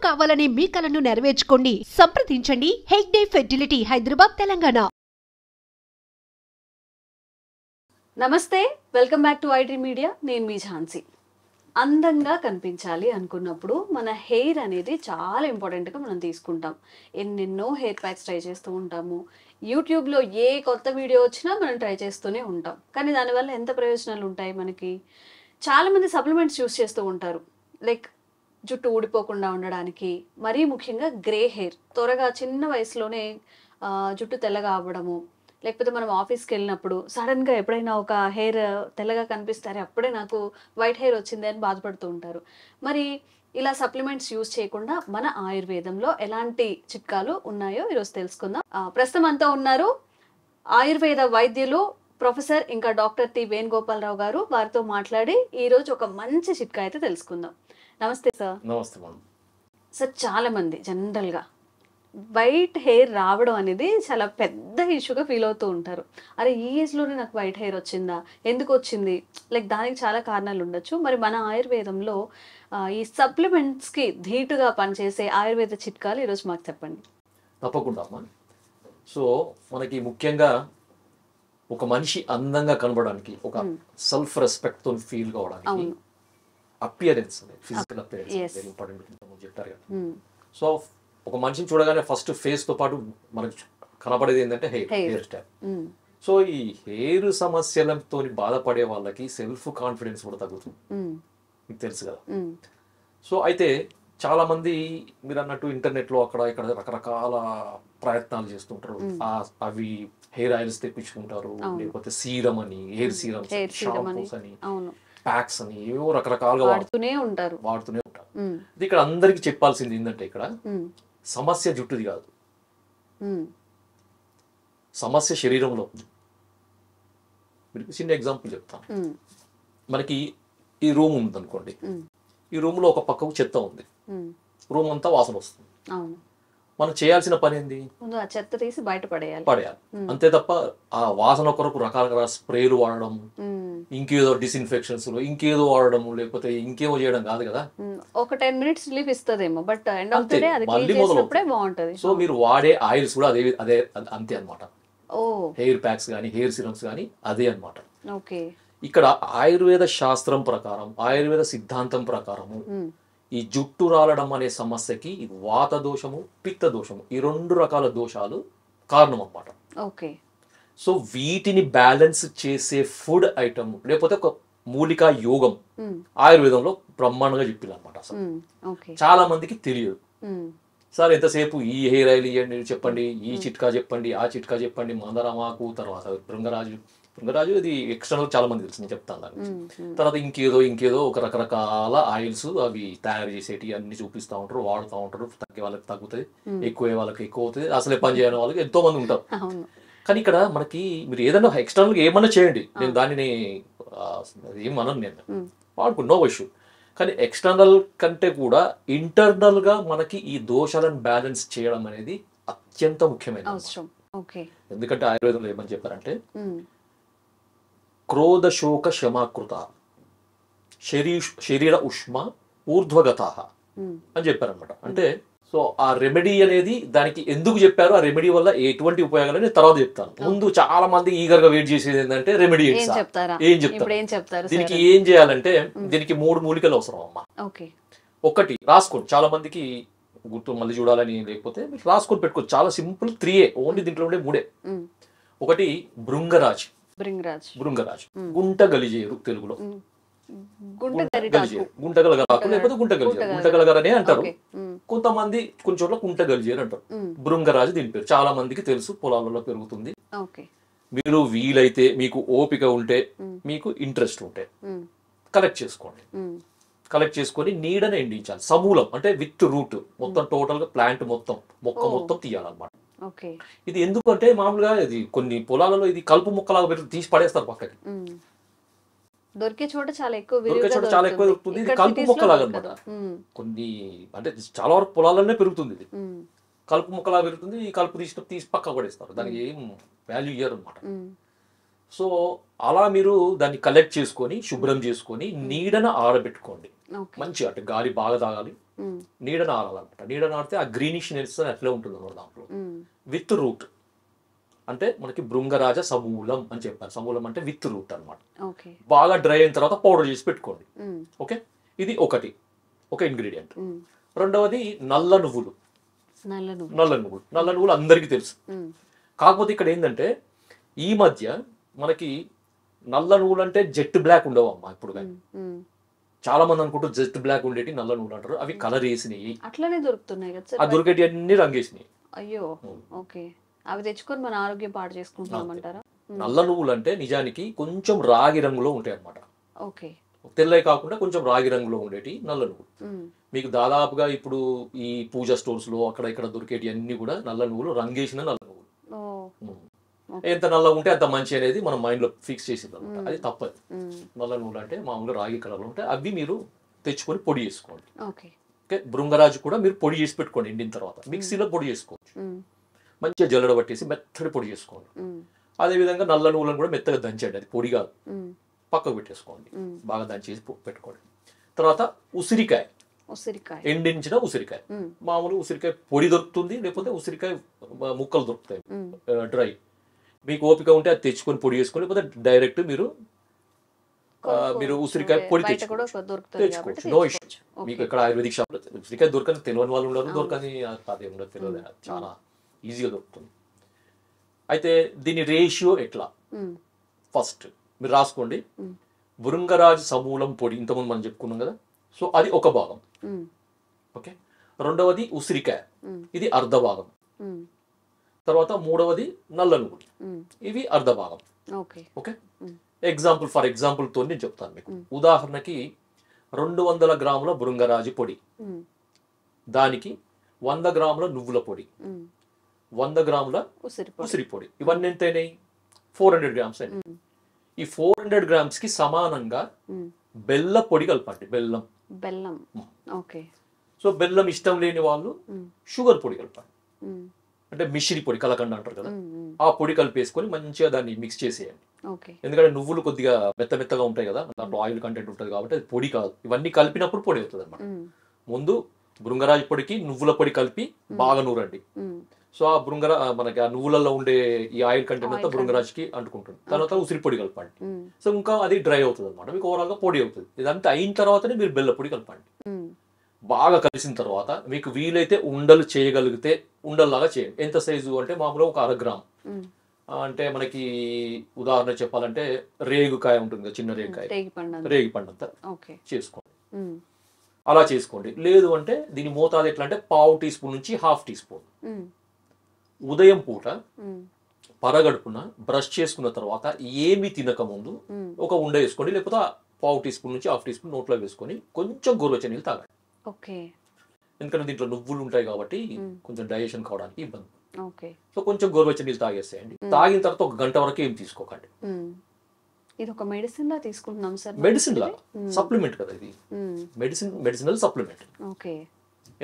కావాలనే మీ కలను నెరవేర్చుకోండి. సంప్రదించండి హెగ్డే ఫెర్టిలిటీ, హైదరాబాద్, తెలంగాణ. నమస్తే, welcome back to iDream media. నేను మీ ఝాన్సీ. అందంగా కనిపించాలి అనుకున్నప్పుడు మన హెయిర్ అనేది చాలా ఇంపార్టెంట్గా మనం తీసుకుంటాం. ఎన్నెన్నో హెయిర్ ప్యాక్స్ ట్రై చేస్తూ ఉంటాము. యూట్యూబ్లో ఏ కొత్త వీడియో వచ్చినా మనం ట్రై చేస్తూనే ఉంటాం. కానీ దానివల్ల ఎంత ప్రయోజనాలు ఉంటాయి మనకి? చాలామంది సప్లిమెంట్స్ యూస్ చేస్తూ ఉంటారు. లైక్ జుట్టు ఊడిపోకుండా ఉండడానికి, మరీ ముఖ్యంగా గ్రే హెయిర్ త్వరగా చిన్న వయసులోనే జుట్టు తెల్లగా అవ్వడము, లేకపోతే మనం ఆఫీస్కి వెళ్ళినప్పుడు సడన్గా ఎప్పుడైనా ఒక హెయిర్ తెల్లగా కనిపిస్తారే అప్పుడే నాకు వైట్ హెయిర్ వచ్చింది అని బాధపడుతూ ఉంటారు. మరి ఇలా సప్లిమెంట్స్ యూజ్ చేయకుండా మన ఆయుర్వేదంలో ఎలాంటి చిట్కాలు ఉన్నాయో ఈరోజు తెలుసుకుందాం. ప్రస్తుతం అంతా ఉన్నారు ఆయుర్వేద వైద్యులు ప్రొఫెసర్ ఇంకా డాక్టర్ టి వేణుగోపాలరావు గారు. వారితో మాట్లాడి ఈరోజు ఒక మంచి చిట్కా అయితే తెలుసుకుందాం. నమస్తే సార్. నమస్తే మేడం. సార్, చాలా మంది జనరల్గా వైట్ హెయిర్ రావడం అనేది చాలా పెద్ద ఇష్యూగా ఫీల్ అవుతూ ఉంటారు. అరే, ఈ ఏజ్లోనే నాకు వైట్ హెయిర్ వచ్చిందా, ఎందుకు వచ్చింది? లైక్ దానికి చాలా కారణాలు ఉండొచ్చు. మరి మన ఆయుర్వేదంలో ఈ సప్లిమెంట్స్కి ధీటుగా పనిచేసే ఆయుర్వేద చిట్కాలు ఈరోజు మాకు చెప్పండి. తప్పకుండా అమ్మా. సో మనకి ముఖ్యంగా ఒక మనిషి అందంగా కనబడడానికి, ఒక సెల్ఫ్ రెస్పెక్ట్తో ఫీల్ కావడానికి అపియరెన్స్ అనేది, ఫిజికల్ అపియరెన్స్ వెరీ ఇంపార్టెంట్ చెప్పారు కదా. సో ఒక మనిషిని చూడగానే ఫస్ట్ ఫేస్తో పాటు మనకు కనపడేది ఏంటంటే హెయిర్ స్టైల్. సో ఈ హెయిర్ సమస్యలతో బాధపడే వాళ్ళకి సెల్ఫ్ కాన్ఫిడెన్స్ కూడా తగ్గుతుంది, మీకు తెలుసు కదా. సో అయితే చాలా మంది మీరు అన్నట్టు ఇంటర్నెట్లో అక్కడ ఇక్కడ రకరకాల ప్రయత్నాలు చేస్తుంటారు. అవి హెయిర్ ఆయిల్స్ తెప్పించుకుంటారు, లేకపోతే సీరం అని, హెయిర్ సీరమ్స్, షాంపూస్ అని, ప్యాక్స్ అని, ఏవో రకరకాలుగా వాడుతూనే ఉంటారు. ఇది ఇక్కడ అందరికి చెప్పాల్సింది ఏంటంటే, ఇక్కడ సమస్య జుట్టుది కాదు, సమస్య శరీరంలో ఉంది. మీకు చిన్న ఎగ్జాంపుల్ చెప్తాను. మనకి ఈ రూమ్ ఉంది అనుకోండి. ఈ రూమ్ లో ఒక పక్కకు చెత్త ఉంది, రూమ్ అంతా వాసన వస్తుంది. మనం చేయాల్సిన పని ఏంది? ఆ చెత్త తీసి బయట పడేయాలి. అంతే తప్ప ఆ వాసన కొరకు రకరకాల స్ప్రేలు వాడడం, ఇంకేదో డిస్ఇన్ఫెక్షన్స్ ఇంకేదో వాడడం, లేకపోతే ఇంకేమో చేయడం కాదు కదా. ఒక 10 minutes రిలీఫ్ ఇస్తదేమో, but end of the day అది క్లీన్ చేసినప్పుడే బాగుంటది. సో మీరు వాడే ఆయిల్స్ కూడా అదే అంతే అన్నమాట. హెయిర్ ప్యాక్స్ కానీ హెయిర్ సిరమ్స్ కానీ అదే అన్నమాట. ఓకే. ఇక్కడ ఆయుర్వేద శాస్త్రం ప్రకారం, ఆయుర్వేద సిద్ధాంతం ప్రకారము ఈ జుట్టు రాలడం అనే సమస్యకి వాత దోషము, పిత్త దోషము, ఈ 2 రకాల దోషాలు కారణం అన్నమాట. ఓకే. సో వీటిని బ్యాలెన్స్ చేసే ఫుడ్ ఐటమ్, లేకపోతే ఒక మూలికా యోగం ఆయుర్వేదంలో బ్రహ్మాండంగా చెప్పింది అనమాట. అసలు చాలా మందికి తెలియదు. సార్ ఎంతసేపు ఈ హెయిర్ ఆయిల్ ఇవ్వండి, చెప్పండి, ఈ చిట్కా చెప్పండి, ఆ చిట్కా చెప్పండి, మందారమాకు, తర్వాత భృంగరాజు ఇది ఎక్స్టర్నల్ చాలా మంది తెలుసు, నేను చెప్తాను దాని గురించి. తర్వాత ఇంకేదో ఒక రకరకాల ఆయిల్స్ అవి తయారు చేసేటి అన్ని చూపిస్తూ ఉంటారు, వాడుతూ ఉంటారు. తగ్గే వాళ్ళకి తగ్గుతుంది, ఎక్కువ వాళ్ళకి ఎక్కువ అవుతుంది, అసలే పని చేయని వాళ్ళకి ఎంతో మంది ఉంటారు. కానీ ఇక్కడ మనకి మీరు ఏదైనా ఎక్స్టర్నల్గా ఏమన్నా చేయండి, నేను దానిని ఏమన్నాను, నేను వాడుకుని నో ఇష్యూ. కానీ ఎక్స్టర్నల్ కంటే కూడా ఇంటర్నల్గా మనకి ఈ దోషాలను బ్యాలెన్స్ చేయడం అనేది అత్యంత ముఖ్యమైన అవసరం. ఎందుకంటే ఆయుర్వేదంలో ఏమని చెప్పారంటే, క్రోధ శోక శమాకృత శరీర ఉష్మ ఊర్ధ్వగత అని చెప్పారనమాట. అంటే సో ఆ రెమెడీ అనేది దానికి ఎందుకు చెప్పారు, ఆ రెమెడీ వల్ల ఎటువంటి ఉపయోగాలు తర్వాత చెప్తాను. ముందు చాలా మంది ఈగర్ గా వెయిట్ చేసేది ఏంటంటే రెమెడీ ఏం చెప్తారు. దీనికి ఏం చేయాలంటే, దీనికి 3 మూలికలు అవసరం అమ్మా. ఒకటి రాసుకోండి, చాలా మందికి గుర్తు మళ్ళీ చూడాలని లేకపోతే రాసుకొని పెట్టుకోవచ్చు. చాలా సింపుల్, 3 ఓన్లీ, దీంట్లో ఉండే 3. ఒకటి భృంగరాజ్, గుంట గలిజేరు, తెలుగులో గుంటగలగరాకు లేకపోతే గుంటగలగరనే అంటారు. కొంతమంది కొన్ని చోట్ల గుంట గలిజేరు అంటారు. భృంగరాజు దీని పేరు, చాలా మందికి తెలుసు, పొలాలలో పెరుగుతుంది. మీరు వీలైతే, మీకు ఓపిక ఉంటే, మీకు ఇంట్రెస్ట్ ఉంటే కలెక్ట్ చేసుకోండి. కలెక్ట్ చేసుకొని నీడని ఎండించాలి, సమూలం అంటే విత్ రూట్ మొత్తం, టోటల్ గా ప్లాంట్ మొత్తం, మొక్క మొత్తం తీయాలన్నమాట. ఇది ఎందుకు అంటే, మామూలుగా ఇది కొన్ని పొలాలలో ఇది కలుపు మొక్కలాగా పెట్టి తీసి పడేస్తారు పక్కకి. దొరికే చోట చాలా ఎక్కువ దొరుకుతుంది. ఇది కలుపు మొక్కలాగా అనమాట. కొన్ని అంటే చాలా వరకు పొలాలనే పెరుగుతుంది, ఇది కలుపు మొక్కలాగా పెరుగుతుంది. ఈ కలుపు తీసి పక్కకు పడేస్తారు, దానికి ఏం వాల్యూ ఇయ్యరు అనమాట. సో అలా మీరు దాన్ని కలెక్ట్ చేసుకొని శుభ్రం చేసుకొని నీడన ఆరబెట్టుకోండి. మంచిగా అంటే గాలి బాగా తాగాలి, నీడన ఆరాలన్నమాట. నీడన ఆడితే ఆ గ్రీనిష్నెస్ అట్లే ఉంటుంది అన్నమాట దాంట్లో. విత్ రూట్ అంటే మనకి భృంగరాజ సమూలం అని చెప్పారు. సమూలం అంటే విత్ రూట్ అనమాట. బాగా డ్రై అయిన తర్వాత పౌడర్ చేసి పెట్టుకోండి. ఓకే, ఇది ఒక ఇంగ్రీడియంట్. రెండవది నల్ల నువ్వులు. నల్ల నువ్వులు అందరికీ తెలుసు. కాకపోతే ఇక్కడ ఏంటంటే ఈ మధ్య మనకి నల్ల నువ్వులు అంటే జెట్ బ్లాక్ ఉండవు అమ్మా ఇప్పుడు. కానీ చాలా మంది అనుకుంటూ జెట్ బ్లాక్ ఉండేటి నల్ల నువ్వులు అంటారు. అవి కలర్ వేసినాయి, అట్లనే దొరుకుతున్నాయి కదా. ఆ దొరికేటి అన్ని రంగేసినాయి. అయ్యో, ఓకే. అవి తెచ్చుకొని మన ఆరోగ్యం పాడు చేసుకుంటామంటారా? నల్ల నువ్వులు అంటే నిజానికి కొంచెం రాగి రంగులో ఉంటాయి అన్నమాట. ఓకే, తెల్లవి కాకుండా కొంచెం రాగి రంగులో ఉండేటి నల్ల నువ్వులు. మీకు దాదాపుగా ఇప్పుడు ఈ పూజా స్టోర్స్ లో అక్కడ ఇక్కడ దొరికేటి అన్ని కూడా నల్ల నువ్వులు, రంగేసిన నల్ల నువ్వులు. ఎంత నల్లగా ఉంటే అంత మంచి అనేది మనం మైండ్ లో ఫిక్స్ చేసింది అనమాట. అది తప్పదు. నల్ల నువ్వులు అంటే మామూలుగా రాగి కలర్ లో ఉంటాయి. అవి మీరు తెచ్చుకొని పొడి చేసుకోండి. ఓకే, భృంగరాజు కూడా మీరు పొడి చేసి పెట్టుకోండి. ఎండిన తర్వాత మిక్సీలో పొడి చేసుకోవచ్చు. మంచిగా జల్లడ పట్టేసి మెత్తడి పొడి చేసుకోండి. అదేవిధంగా నల్ల నువ్వులను కూడా మెత్తగా దంచండి. అది పొడి కాదు, పక్కకు పెట్టేసుకోండి. బాగా దంచేసి పెట్టుకోండి. తర్వాత ఉసిరికాయ, ఎండించిన ఉసిరికాయ. మామూలు ఉసిరికాయ పొడి దొరుకుతుంది, లేకపోతే ఉసిరికాయ ముక్కలు దొరుకుతాయి డ్రై. మీకు ఓపిక ఉంటే అది తెచ్చుకొని పొడి చేసుకొని, లేకపోతే డైరెక్ట్ మీరు ఉసిరికాయ పొడి తెచ్చుకోవచ్చు. No issue. మీకు ఇక్కడ ఆయుర్వేదిక్ షాప్ లో ఉసిరికాయ దొరకని తెలియని వాళ్ళు ఉండరు, దొరకని అదే ఉండదు, తెలియదు. చాలా ఈజీగా దొరుకుతుంది. అయితే దీని రేషియో ఎట్లా, ఫస్ట్ మీరు రాసుకోండి. భృంగరాజు సమూలం పొడి ఇంతకుముందు మనం చెప్పుకున్నాం కదా, సో అది ఒక భాగం. ఓకే, రెండవది ఉసిరికాయ, ఇది అర్ధ భాగం. తర్వాత మూడవది నల్ల నువ్వులు, ఇవి అర్ధ భాగం. ఓకే, ఫర్ ఎగ్జాంపుల్ తో నేను చెప్తాను మీకు. ఉదాహరణకి 200 గ్రాముల భృంగరాజు పొడి, దానికి 100 గ్రాముల నువ్వుల పొడి, 100 గ్రాముల ఉసిరి పొడి, ఇవన్నీ ఎంత అయినాయి? 400 గ్రామ్స్ అయినాయి. ఈ 400 గ్రామ్స్ కి సమానంగా బెల్లం పొడి కలపండి. బెల్లం. ఓకే, సో బెల్లం ఇష్టం లేని వాళ్ళు షుగర్ పొడి కలపండి. అంటే మిశ్రి పొడి, కలకండ అంటారు కదా, ఆ పొడి కలిపేసుకొని మంచిగా దాన్ని మిక్స్ చేసేయండి. ఎందుకంటే నువ్వులు కొద్దిగా మెత్తగా ఉంటాయి కదా, దాంట్లో ఆయిల్ కంటెంట్ ఉంటుంది కాబట్టి అది పొడి కాదు. ఇవన్నీ కలిపినప్పుడు పొడి అవుతుంది అన్నమాట. ముందు భృంగరాజు పొడికి నువ్వుల పొడి కలిపి బాగా నూరండి. సో ఆ మనకి ఆ నువ్వులలో ఉండే ఈ ఆయిల్ కంటెంట్ అంతా భృంగరాజుకి అంటుకుంటుంది. తర్వాత ఉసిరి పొడి కలపండి. సో ఇంకా అది డ్రై అవుతుంది అనమాట, మీకు ఓవరాల్ గా పొడి అవుతుంది. ఇదంతా అయిన తర్వాతనే మీరు బెల్ల పొడి కలపండి. బాగా కలిసిన తర్వాత మీకు వీలైతే ఉండలు చేయగలిగితే ఉండల్లాగా చేయండి. ఎంత సైజు అంటే మామూలుగా ఒక 1/2 గ్రామ్. అంటే మనకి ఉదాహరణ చెప్పాలంటే రేగుకాయ ఉంటుంది కదా, చిన్న రేగి పండంత చేసుకోండి. అలా చేసుకోండి. లేదు అంటే దీని మోతాదు ఎట్లా అంటే 1/2 టీ స్పూన్ నుంచి 1/2 టీ స్పూన్. ఉదయం పూట పరగడుపున బ్రష్ చేసుకున్న తర్వాత ఏమి తినక ముందు ఒక ఉండ వేసుకోండి, లేకపోతే 1/2 టీ స్పూన్ నుంచి 1/2 టీ స్పూన్ నోట్లో వేసుకొని కొంచెం గోరువెచ్చని నీళ్ళు తాగండి. ఎందుకంటే దీంట్లో నువ్వులు ఉంటాయి కాబట్టి కొంచెం డైజెషన్ కావడానికి ఇబ్బంది. సో కొంచెం గోరువెచ్చని నీళ్ళు తాగేసేయండి. తాగిన తర్వాత 1 గంట వరకు ఏం తీసుకోకండి. ఇది ఒక మెడిసిన్ లా తీసుకుంటున్నాం సార్. మెడిసిన్ లా సప్లిమెంట్ కదా ఇది, మెడిసినల్ సప్లిమెంట్.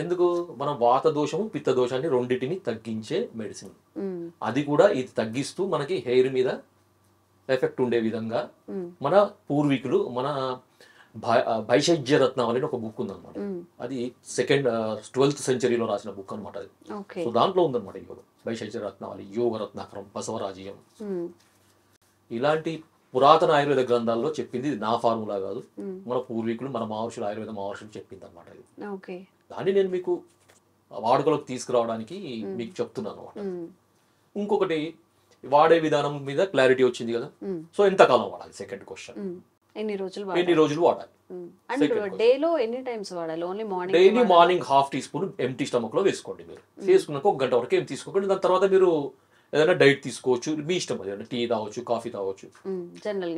ఎందుకు? మనం వాత దోషము పిత్త దోషాన్ని రెండింటిని తగ్గించే మెడిసిన్. అది కూడా ఇది తగ్గిస్తూ మనకి హెయిర్ మీద ఎఫెక్ట్ ఉండే విధంగా మన పూర్వీకులు మన భైషజ్య రత్నావళి అని ఒక బుక్ ఉందన్నమాట. అది 12th సెంచరీలో రాసిన బుక్ అనమాట. అది సో దాంట్లో ఉందన్నమాట యోగం. భైషజ్య రత్నావళి, యోగ రత్నాకరం, బసవరాజీయం, ఇలాంటి పురాతన ఆయుర్వేద గ్రంథాల్లో చెప్పింది. ఇది నా ఫార్ములా కాదు, మన పూర్వీకులు మన మహర్షులు ఆయుర్వేద మహర్షులు చెప్పింది అనమాట. ఇది దాన్ని నేను మీకు వాడుకలోకి తీసుకురావడానికి మీకు చెప్తున్నాను అనమాట. ఇంకొకటి వాడే విధానం మీద క్లారిటీ వచ్చింది కదా. సో ఎంతకాలం వాడాలి? Second question. ఎన్ని రోజులు వాడాలి? Daily morning 1/2 tea spoon empty stomach లో వేసుకోండి. మీరు వేసుకున్నాక 1 గంట వరకు ఏం తీసుకోకండి. దాని తర్వాత మీరు ఏదైనా డైట్ తీసుకోవచ్చు, మీ ఇష్టం. అది టీ తాగొచ్చు, కాఫీ తాగొచ్చు, జనరల్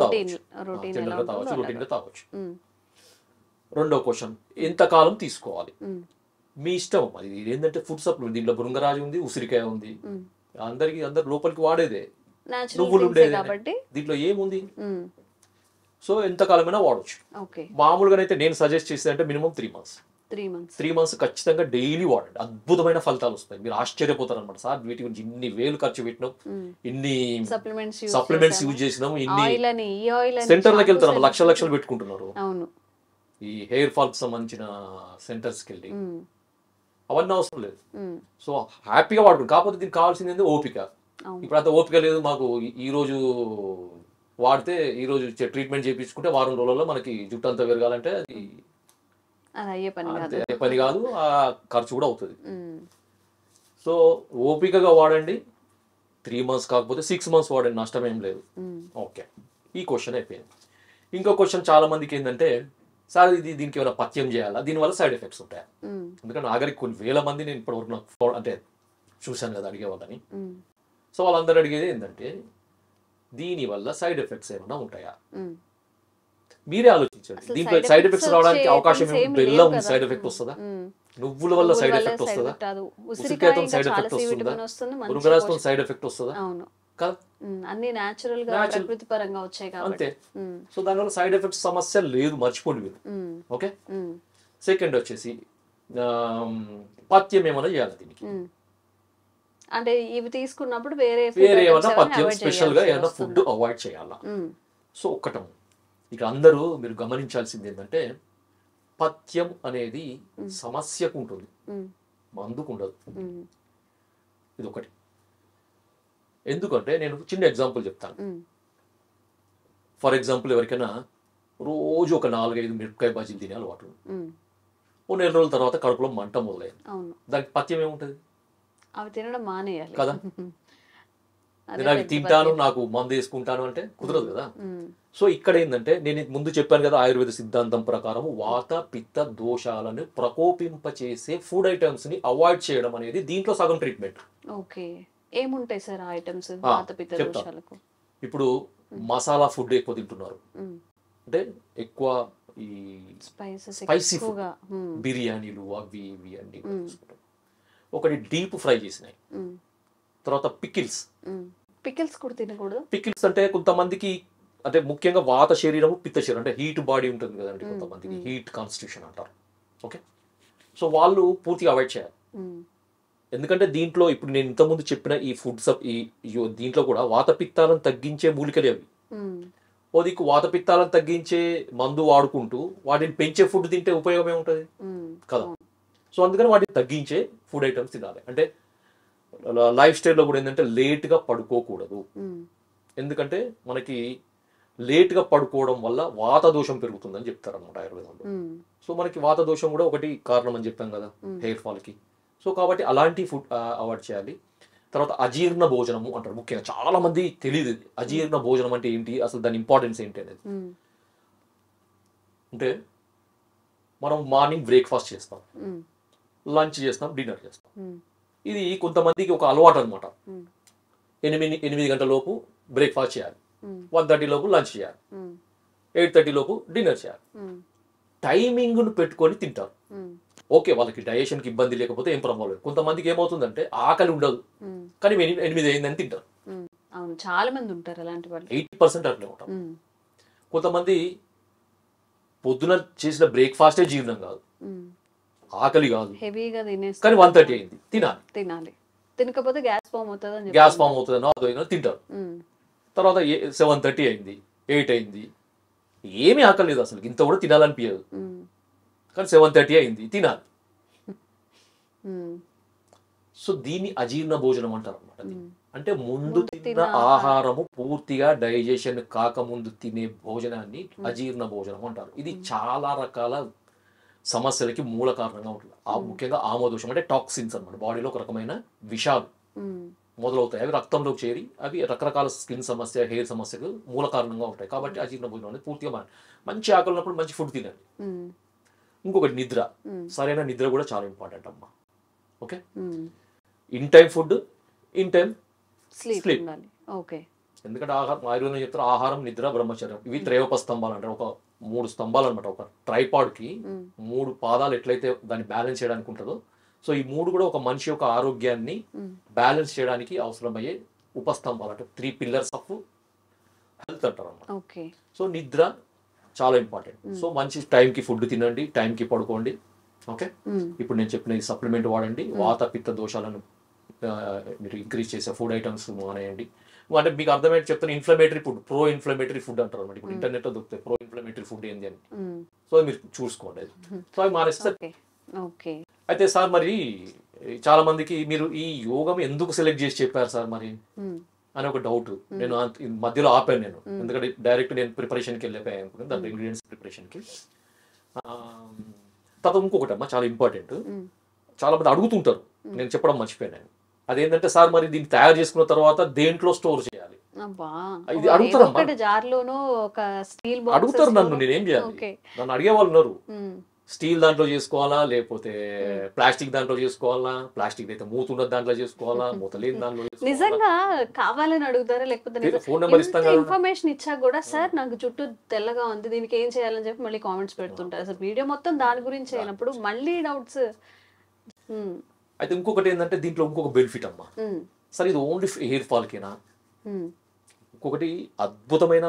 తాగొచ్చు, రొటీన్ గా తాగొచ్చు. రెండో క్వశ్చన్, ఎంతకాలం తీసుకోవాలి? మీ ఇష్టం. అది ఏంటంటే ఫుడ్ సప్లిమెంట్. దీంట్లో భృంగరాజు ఉంది, ఉసిరికాయ ఉంది, అందరు లోపలికి వాడేదే, నువ్వులు ఉండేది, దీంట్లో ఏముంది. సో ఎంతకాలమైనా వాడచ్చు. మామూలుగా అయితే నేను సజెస్ట్ చేసేది అంటే మినిమం 3 months. 3 మంత్స్ ఖచ్చితంగా డైలీ వాడండి, అద్భుతమైన ఫలితాలు వస్తాయి. మీరు ఆశ్చర్యపోతారు అనమాట. సార్ వీటి గురించి ఇన్ని వేలు ఖర్చు పెట్టినాం, ఇన్ని సప్లిమెంట్స్ యూజ్ చేసినాం, ఇన్ని సెంటర్లకు వెళ్తారు, లక్షలు పెట్టుకుంటున్నారు ఈ హెయిర్ ఫాల్ కి సంబంధించిన సెంటర్స్కి వెళ్ళి. అవన్నీ అవసరం లేదు. సో హ్యాపీగా వాడుకుంటారు. కాకపోతే దీనికి కావాల్సింది ఏంది ఓపిక. ఇప్పుడు అంత ఓపిక లేదు మాకు. ఈ రోజు వాడితే ఈ రోజు ట్రీట్మెంట్ చేయించుకుంటే వారం రోజుల్లో మనకి జుట్టు అంతా పెరగాలంటే అది అయ్యే పని కాదు, ఆ ఖర్చు కూడా అవుతుంది. సో ఓపికగా వాడండి. 3 months కాకపోతే 6 months వాడండి, నష్టం ఏం లేదు. ఓకే, ఈ క్వశ్చన్ అయిపోయింది. ఇంకో క్వశ్చన్ చాలా మందికి ఏంటంటే, సార్ దీనికి ఏమైనా పథ్యం చేయాలా, దీనివల్ల సైడ్ ఎఫెక్ట్స్ ఉంటాయి? ఎందుకంటే నాగరికి కొన్ని వేల మంది నేను ఇప్పటివరకు నాకు అంటే చూశాను కదా అడిగేవాళ్ళని. సో వాళ్ళందరూ అడిగేది ఏంటంటే, దీనివల్ల సైడ్ ఎఫెక్ట్స్ ఏమైనా ఉంటాయా? మీరే ఆలోచించండి. దీంట్లో సైడ్ ఎఫెక్ట్స్ రావడానికి అవకాశం ఏమి? బెల్లం సైడ్ ఎఫెక్ట్ వస్తుందా? నువ్వుల వల్ల సైడ్ ఎఫెక్ట్ వస్తుందా? ఉసిరికాయతో సైడ్ ఎఫెక్ట్ వస్తుందా? మురుగరాజుతో సైడ్ ఎఫెక్ట్ వస్తుందా? కదా, అన్ని నేచురల్ గా ప్రకృతి పరంగా వచ్చాయి కాబట్టి అంతే. సో దానివల్ల సైడ్ ఎఫెక్ట్స్ సమస్య లేదు, మర్చిపోండి మీరు. ఓకే, సెకండ్ వచ్చేసి పథ్యం ఏమైనా చేయాలి దీనికి. అంటే ఇవి తీసుకున్నప్పుడు వేరే ఏమైనా పథ్యం స్పెషల్ గా ఏమైనా ఫుడ్ అవాయిడ్ చేయాలా? సో ఒక్కటం ఇక అందరూ మీరు గమనించాల్సింది ఏంటంటే, పథ్యం అనేది సమస్యకు ఉంటుంది, మందుకు ఉండదు. ఇది ఒకటి. ఎందుకంటే నేను చిన్న ఎగ్జాంపుల్ చెప్తాను. ఫర్ ఎగ్జాంపుల్, ఎవరికైనా రోజు ఒక 4-5 మిరపకాయ బజ్జీలు తినే అలవాటు, ఓ నెల రోజుల తర్వాత కడుపులో మంట మొదలైంది, దానికి పథ్యం ఏముంటుంది? అవి తినడం మానేయాలి కదా. నేను అవి తింటాను, నాకు మందు వేసుకుంటాను అంటే కుదరదు కదా. సో ఇక్కడ ఏంటంటే, నేను ముందు చెప్పాను కదా, ఆయుర్వేద సిద్ధాంతం ప్రకారం వాత పిత్త దోషాలను ప్రకోపింపచేసే ఫుడ్ ఐటమ్స్ ని అవాయిడ్ చేయడం అనేది దీంట్లో సగం ట్రీట్మెంట్. ఓకే, ఏముంటాయి సార్ ఆ ఐటమ్స్ వాత పిత్త దోషాలకు? ఇప్పుడు మసాలా ఫుడ్ ఎక్కువ తింటున్నారు, అంటే ఎక్కువ ఈ స్పైసీ ఫుడ్, బిర్యానీలు అవి ఇవి అన్ని. ఒకటి డీప్ ఫ్రై చేసినాయి, తర్వాత పికిల్స్ కూడా తినకూడదు. పికిల్స్ అంటే కొంతమందికి, అంటే ముఖ్యంగా వాత శరీరము పిత్త శరీరం, అంటే హీట్ బాడీ ఉంటుంది కదండి, కొంతమందికి హీట్ కాన్స్టిట్యూషన్ అంటారు. ఓకే, సో వాళ్ళు పూర్తిగా అవాయిడ్ చేయాలి. ఎందుకంటే దీంట్లో ఇప్పుడు నేను ఇంతకుముందు చెప్పిన ఈ ఫుడ్స్ దీంట్లో కూడా వాత పిత్తాలను తగ్గించే మూలికలే అవి. ఓ దిక్కు వాత పిత్తాలను తగ్గించే మందు వాడుకుంటూ వాటిని పెంచే ఫుడ్ తింటే ఉపయోగం ఏముంటుంది కదా. సో అందుకని వాటిని తగ్గించే ఫుడ్ ఐటమ్స్ తినాలి. అంటే లైఫ్ స్టైల్లో కూడా ఏంటంటే లేట్గా పడుకోకూడదు. ఎందుకంటే మనకి లేట్గా పడుకోవడం వల్ల వాత దోషం పెరుగుతుందని చెప్తారు అనమాట ఆయుర్వేదంలో. సో మనకి వాత దోషం కూడా ఒకటి కారణం అని చెప్పాం కదా హెయిర్ ఫాల్కి. సో కాబట్టి అలాంటి ఫుడ్ అవాయిడ్ చేయాలి. తర్వాత అజీర్ణ భోజనము అంటారు, ముఖ్యంగా చాలా మంది తెలియదు అజీర్ణ భోజనం అంటే ఏంటి, అసలు దాని ఇంపార్టెన్స్ ఏంటి అనేది. అంటే మనం మార్నింగ్ బ్రేక్ఫాస్ట్ చేస్తాం, లంచ్ చేస్తాం, డిన్నర్ చేస్తాం. ఇది కొంతమందికి ఒక అలవాటు అనమాట. 8 గంటల లోపు బ్రేక్ఫాస్ట్ చేయాలి, 1:30 లోపు లంచ్ చేయాలి, 8:30 లోపు డిన్నర్ చేయాలి. టైమింగ్ను పెట్టుకొని తింటారు. ఓకే, వాళ్ళకి డైజెషన్కి ఇబ్బంది లేకపోతే ఏం ప్రాబ్లం లేదు. కొంతమందికి ఏమవుతుందంటే ఆకలి ఉండదు, కానీ 8 అయిందని తింటారు. చాలా మంది ఉంటారు అలాంటి వాళ్ళు, 80% అట్లే ఉంటారు. కొంతమంది పొద్దున చేసిన బ్రేక్ఫాస్టే జీర్ణం కాదు, ఆకలి కాదు, హెవీగా తినేస్తారు, కానీ 1:30 అయింది, తినాలి. తినకపోతే గ్యాస్ ఫామ్ అవుతుంది తింటారు. తర్వాత 7:30 అయింది, 8 అయింది, ఏమీ ఆకలి లేదు, అసలు ఇంత కూడా తినాలనిపించదు, కానీ 7:30 అయింది, తినాలి. సో దీన్ని అజీర్ణ భోజనం అంటారు అనమాట. అంటే ముందు తిన్న ఆహారము పూర్తిగా డైజెషన్ కాకముందు తినే భోజనాన్ని అజీర్ణ భోజనం అంటారు. ఇది చాలా రకాల సమస్యలకి మూల కారణంగా ఉంటుంది. ముఖ్యంగా ఆమోదోషం అంటే టాక్సిన్స్ అనమాట, బాడీలో ఒక రకమైన విషాలు మొదలవుతాయి. అవి రక్తంలోకి చేరి అవి రకరకాల స్కిన్ సమస్య, హెయిర్ సమస్యకు మూల కారణంగా ఉంటాయి. కాబట్టి అజీర్ణ భోజనం అనేది పూర్తిగా మంచి ఆకలి ఉన్నప్పుడు మంచి ఫుడ్ తినండి. ఇంకొకటి నిద్ర, సరైన నిద్ర కూడా చాలా ఇంపార్టెంట్ అమ్మా. Okay, in time food, in time sleep. ఎందుకంటే ఆయుర్వేదం చెప్తారు ఆహారం, నిద్ర, బ్రహ్మచర్యం, ఇవి త్రయోప స్తంభాలు అంటారు. ఒక 3 స్తంభాలు అనమాట. ఒక ట్రైపాడ్కి 3 పాదాలు ఎట్లయితే దాన్ని బ్యాలెన్స్ చేయడానికి ఉంటుందో, సో ఈ 3 కూడా ఒక మనిషి యొక్క ఆరోగ్యాన్ని బ్యాలెన్స్ చేయడానికి అవసరమయ్యే ఉపస్తంభాలు, అంటే 3 pillars ఆఫ్ హెల్త్ అంటారు అన్నమాట. సో నిద్ర చాలా ఇంపార్టెంట్. సో మంచి టైంకి ఫుడ్ తినండి, టైంకి పడుకోండి. ఓకే, ఇప్పుడు నేను చెప్పిన ఈ సప్లిమెంట్ వాడండి. వాత పిత్త దోషాలను మీరు ఇంక్రీజ్ చేసే ఫుడ్ ఐటమ్స్ మానేయండి. అంటే మీకు అర్థమయ్యేది చెప్తాను, inflammatory food, pro inflammatory food అంటారు అనమాట. ఇప్పుడు ఇంటర్నెట్లో దొరుకుతాయి ప్రో ఇన్ఫ్లమేటరీ ఫుడ్ ఏంది అని. సో అది మీరు చూసుకోండి. సో అవి మానేస్తే. అయితే సార్ మరి చాలా మందికి మీరు ఈ యోగం ఎందుకు సెలెక్ట్ చేసి చెప్పారు సార్ మరి అని ఒక డౌట్. నేను మధ్యలో ఆపాను నేను, ఎందుకంటే డైరెక్ట్ నేను ప్రిపరేషన్కి వెళ్ళిపోయాను దాంట్లో ఇంగ్రీడియంట్స్ ప్రిపరేషన్కి. తర్వాత ఇంకొకటి అమ్మా చాలా ఇంపార్టెంట్, చాలా మంది అడుగుతుంటారు, నేను చెప్పడం మర్చిపోయాను. అదేంటంటే సార్ మరి దీన్ని తయారు చేసుకున్న తర్వాత దేంట్లో స్టోర్ చేయాలి ఇది అడుగుతారమ్మా. అడుగుతారు నన్ను, నేనేం చేయాలి, నన్ను అడిగే వాళ్ళు ఉన్నారు. స్టీల్ దాంట్లో చేసుకోవాలా, లేకపోతే ప్లాస్టిక్ దాంట్లో చేసుకోవాలా, ప్లాస్టిక్ అయితే మూత ఉన్న దాంట్లో చేసుకోవాలా, మూత లేని దాంట్లో నిజంగా కావాలని అడుగుతారా, లేకపోతే ఫోన్ నెంబర్ ఇస్తాం కదా, ఇన్ఫర్మేషన్ ఇచ్చా కూడా సార్ నాకు చుట్టూ తెల్లగా ఉంది దీనికి ఏం చేయాలని చెప్పి మళ్ళీ కామెంట్స్ పెడుతుంటారు. అసలు వీడియో మొత్తం దాని గురించి అయినప్పుడు మళ్ళీ డౌట్స్. అయితే ఇంకొకటి ఏంటంటే దీంట్లో ఇంకొక బెనిఫిట్ అమ్మా. సరే ఇది ఓన్లీ హెయిర్ ఫాల్ కేనా? ఇంకొకటి అద్భుతమైన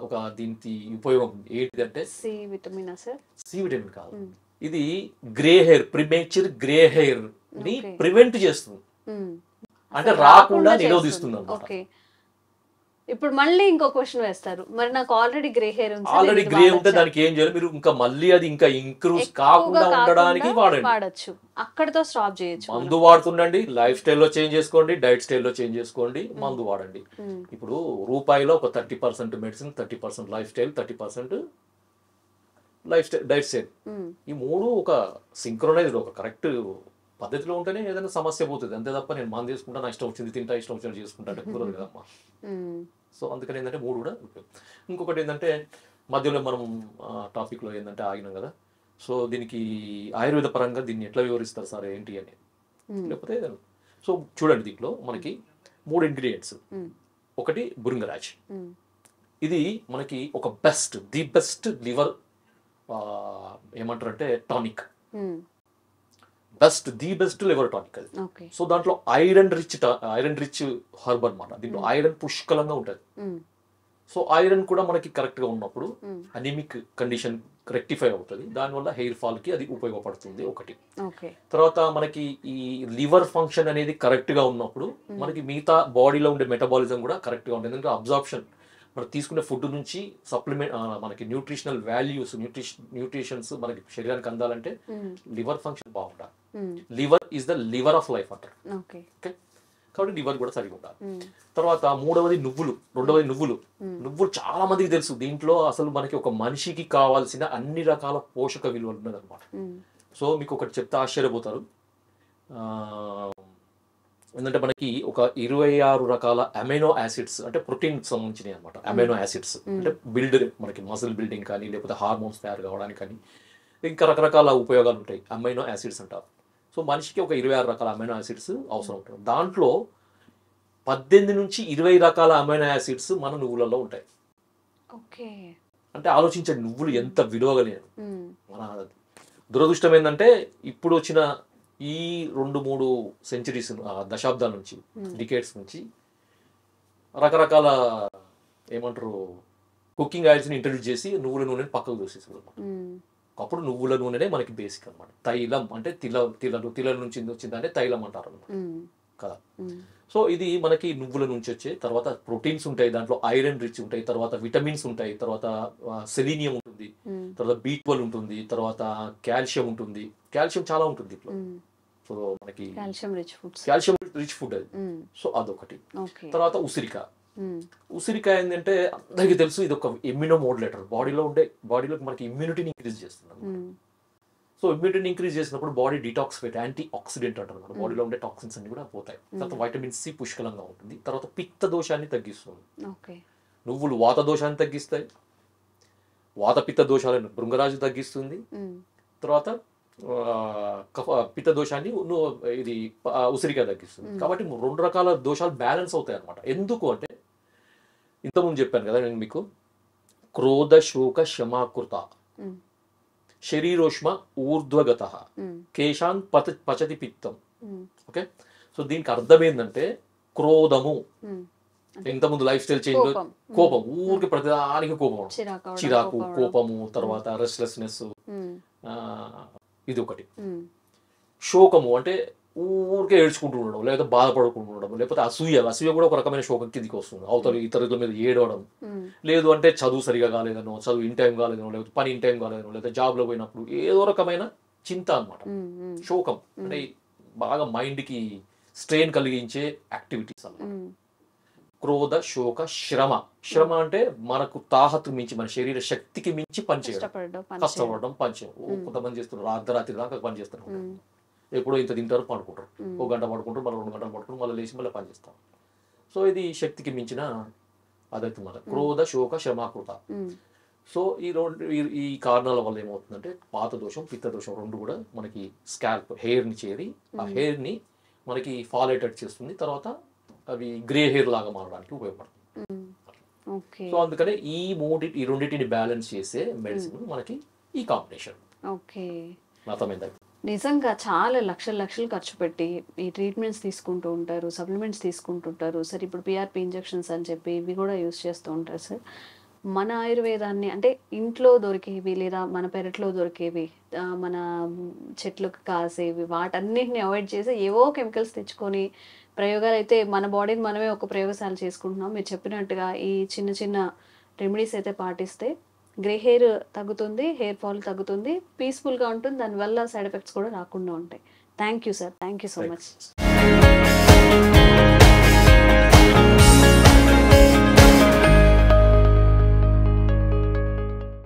ఒక దీనికి ఉపయోగం ఏంటిదంటే సి విటమిన్. సి విటమిన్ కాదు, ఇది grey hair, premature grey hair ని ప్రివెంట్ చేస్తుంది, అంటే రాకుండా నిరోధిస్తుంది అన్నమాట. ఇప్పుడు మళ్ళీ ఇంకో క్వశ్చన్ వేస్తారు, మరి నాకు ఆల్రెడీ గ్రే హెయిర్ ఉంది, ఆల్రెడీ గ్రే ఉంటే దానికి ఏం చేయాలి, మీరు ఇంకా మళ్ళీ అది ఇంకా ఇంక్రూజ్ కాకుండా ఉండడానికి వాడచ్చు, అక్కడతో స్టాప్ చేయొచ్చు. మందు వాడుతుండండి, లైఫ్ స్టైల్లో చేంజ్ చేసుకోండి, డైట్ స్టైల్లో చేంజ్ చేసుకోండి, మందు వాడండి. ఇప్పుడు రూపాయిలో ఒక 30% medicine, 30% life style, 30% diet style, ఈ మూడు ఒక సింక్రోనైజ్డ్ ఒక కరెక్ట్ పద్ధతిలో ఉంటేనే ఏదైనా సమస్య పోతుంది. అంతే తప్ప నేను మంది తీసుకుంటా, నా ఇష్టం వచ్చింది తింటా, ఇష్టం వచ్చినట్టు చేసుకుంటా అంటే కుదరదు కదమ్మా. సో అందుకని ఏంటంటే మూడు కూడా ఉపయోగం. ఇంకొకటి ఏంటంటే మధ్యలో మనం టాపిక్లో ఏంటంటే ఆగినాం కదా, సో దీనికి ఆయుర్వేద పరంగా దీన్ని ఎట్లా వివరిస్తారు సార్ ఏంటి అని, లేకపోతే సో చూడండి దీంట్లో మనకి 3 ఇంగ్రీడియంట్స్. ఒకటి భృంగరాజ్, ఇది మనకి ఒక ది బెస్ట్ లివర్ ఏమంటారంటే tonic, the best liver tonic అది. సో దాంట్లో ఐరన్ రిచ్ హర్బ్ అనమాట. దీంట్లో ఐరన్ పుష్కలంగా ఉంటుంది. సో ఐరన్ కూడా మనకి కరెక్ట్ గా ఉన్నప్పుడు అనిమిక్ కండిషన్ రెక్టిఫై అవుతుంది, దానివల్ల హెయిర్ ఫాల్ కి అది ఉపయోగపడుతుంది ఒకటి. తర్వాత మనకి ఈ లివర్ ఫంక్షన్ అనేది కరెక్ట్ గా ఉన్నప్పుడు మనకి మిగతా బాడీలో ఉండే మెటబాలిజం కూడా కరెక్ట్ గా ఉంటుంది. ఎందుకంటే అబ్జార్ప్షన్ మనం తీసుకునే ఫుడ్ నుంచి సప్లిమెంట్ మనకి న్యూట్రిషనల్ వాల్యూస్ న్యూట్రిషన్స్ మనకి శరీరానికి అందాలంటే లివర్ ఫంక్షన్ బాగుండాలి. Liver is the liver of life అంటారు. ఓకే, కాబట్టి లివర్ కూడా సరిగా ఉండాలి. తర్వాత రెండవది నువ్వులు చాలా మందికి తెలుసు. దీంట్లో అసలు మనకి ఒక మనిషికి కావాల్సిన అన్ని రకాల పోషక విలువలు ఉన్నది అనమాట. సో మీకు ఒకటి చెప్తే ఆశ్చర్యపోతారు, ఎందుకంటే మనకి ఒక 26 రకాల అమైనో యాసిడ్స్ అంటే ప్రోటీన్ సంబంధించినవి అనమాట. అమైనో యాసిడ్స్ అంటే మనకి మసిల్ బిల్డింగ్ కానీ, లేకపోతే హార్మోన్స్ తయారు కావడానికి కానీ, ఇంకా రకరకాల ఉపయోగాలు ఉంటాయి. అమైనో యాసిడ్స్ అంటారు. సో మనిషికి ఒక 26 రకాల అమైనో యాసిడ్స్ అవసరం ఉంటుంది. దాంట్లో 18 నుంచి 20 రకాల అమైనో యాసిడ్స్ మన నువ్వులలో ఉంటాయి. అంటే ఆలోచించండి, నువ్వులు ఎంత విలువగలిగారు. మన దురదృష్టం ఏంటంటే ఇప్పుడు వచ్చిన ఈ 2-3 సెంచరీస్ దశాబ్దాల నుంచి, డికేట్స్ నుంచి రకరకాల ఏమంటారు కుకింగ్ ఆయిల్స్ని ఇంట్రడ్యూస్ చేసి నువ్వుల నూనెని పక్కకు దూసేసారు. అప్పుడు నువ్వుల నూనెనే మనకి బేసిక్ అనమాట. తైలం అంటే తిల నుంచి వచ్చిందంటే తైలం అంటారు అనమాట కదా. సో ఇది మనకి నువ్వుల నుంచి వచ్చే, తర్వాత ప్రోటీన్స్ ఉంటాయి, దాంట్లో ఐరన్ రిచ్ ఉంటాయి, తర్వాత విటమిన్స్ ఉంటాయి, తర్వాత సెలీనియం ఉంటుంది, తర్వాత B12 ఉంటుంది, తర్వాత కాల్షియం ఉంటుంది. కాల్షియం చాలా ఉంటుంది దీంట్లో. సో మనకి కాల్షియం రిచ్ ఫుడ్ అది. సో అదొకటి. తర్వాత ఉసిరికాయ ఏంటంటే అందరికీ తెలుసు, ఇది ఒక ఇమ్యూనో మోడ్యులేటర్. బాడీలో మనకి ఇమ్యూనిటీని ఇంక్రీజ్ చేస్తుంది. సో ఇమ్యూనిటీని ఇంక్రీజ్ చేసినప్పుడు బాడీ డిటాక్సిఫైట్, యాంటీ ఆక్సిడెంట్ అంటారు అనమాట. బాడీలో ఉండే టాక్సిన్స్ అన్ని కూడా పోతాయి. తర్వాత వైటమిన్ సి పుష్కలంగా ఉంటుంది. తర్వాత పిత్త దోషాన్ని తగ్గిస్తుంది. నువ్వులు వాత దోషాన్ని తగ్గిస్తాయి, వాత పిత్త దోషాలను భృంగరాజు తగ్గిస్తుంది. తర్వాత పిత్త దోషాన్ని ఇది ఉసిరికాయ తగ్గిస్తుంది. కాబట్టి 2 రకాల దోషాలు బ్యాలెన్స్ అవుతాయి అనమాట. ఎందుకు అంటే ఇంతకుముందు చెప్పాను కదా నేను మీకు, క్రోధ శోక శమాకృత శరీరోష్మ ఊర్ధ్వగత కేశాన్ పచతి పిత్తం. ఓకే, సో దీనికి అర్థం ఏంటంటే క్రోధము, ఇంతకుముందు లైఫ్ స్టైల్ చేంజ్, కోపం, ఊరికి ప్రతిదానికి కోపం, చిరాకు, కోపము, తర్వాత రెస్ట్లెస్నెస్, ఇది ఒకటి. శోకము అంటే ఊరికే ఏడ్చుకుంటూ ఉండడం, లేకపోతే బాధపడుకుంటూ ఉండడం, లేకపోతే అసూయ కూడా ఒక రకమైన శోకం కిందికి వస్తుంది. అవతల ఇతరుల మీద ఏడవడం, లేదు అంటే చదువు సరిగా కాలేదనో, చదువు ఇన్ టైం కాలేదనో, లేకపోతే పని ఇన్ టైం కాలేదనో, లేకపోతే జాబ్లో పోయినప్పుడు ఏదో రకమైన చింత అనమాట. శోకం అంటే బాగా మైండ్కి స్ట్రెయిన్ కలిగించే యాక్టివిటీస్ అన్నమాట. క్రోధ, శోక, శ్రమ అంటే మనకు తాహతు మించి, మన శరీర శక్తికి మించి పనిచేయడం, కష్టపడడం, పనిచేయడం. కొంతమంది చేస్తున్నారు అర్ధరాత్రి దాకా పని చేస్తున్నారు, ఎప్పుడో ఇంత తింటారు, పడుకుంటారు, 1 గంట పడుకుంటారు, మళ్ళీ 2 గంటలు పడుకుంటారు, మళ్ళీ లేచి మళ్ళీ పని చేస్తారు. సో ఇది శక్తికి మించిన అదైతే మన క్రోధ, శోక, శ్రమ, కృత. సో ఈ కారణాల వల్ల ఏమవుతుందంటే వాత దోషం, పిత్త దోషం రెండు కూడా మనకి స్కాల్ప్ హెయిర్ని చేరి ఆ హెయిర్ని మనకి ఫాల్ అయ్యేటట్టు చేస్తుంది. తర్వాత అవి గ్రే హెయిర్ లాగా మారడానికి ఉపయోగపడుతుంది. సో అందుకనే ఈ రెండింటిని బ్యాలెన్స్ చేసే మెడిసిన్ మనకి ఈ కాంబినేషన్. అర్థమైందా? నిజంగా చాలా లక్షలు ఖర్చు పెట్టి ఈ ట్రీట్మెంట్స్ తీసుకుంటూ ఉంటారు, సప్లిమెంట్స్ తీసుకుంటుంటారు సార్. ఇప్పుడు పిఆర్పి ఇంజెక్షన్స్ అని చెప్పి ఇవి కూడా యూస్ చేస్తూ ఉంటారు సార్. మన ఆయుర్వేదాన్ని అంటే ఇంట్లో దొరికేవి లేదా మన పెరట్లో దొరికేవి, మన చెట్లకు కాసేవి, వాటన్నిటిని అవాయిడ్ చేసి ఏవో కెమికల్స్ తెచ్చుకొని ప్రయోగాలు అయితే మన బాడీని మనమే ఒక ప్రయోగశాల చేసుకుంటున్నాం. మీరు చెప్పినట్టుగా ఈ చిన్న రెమెడీస్ అయితే పాటిస్తే గ్రే హెయిర్ తగ్గుతుంది, హెయిర్ ఫాల్ తగ్గుతుంది, పీస్ఫుల్గా ఉంటుంది, దానివల్ల సైడ్ ఎఫెక్ట్స్ కూడా రాకుండా ఉంటాయి. Thank you sir, thank you so much.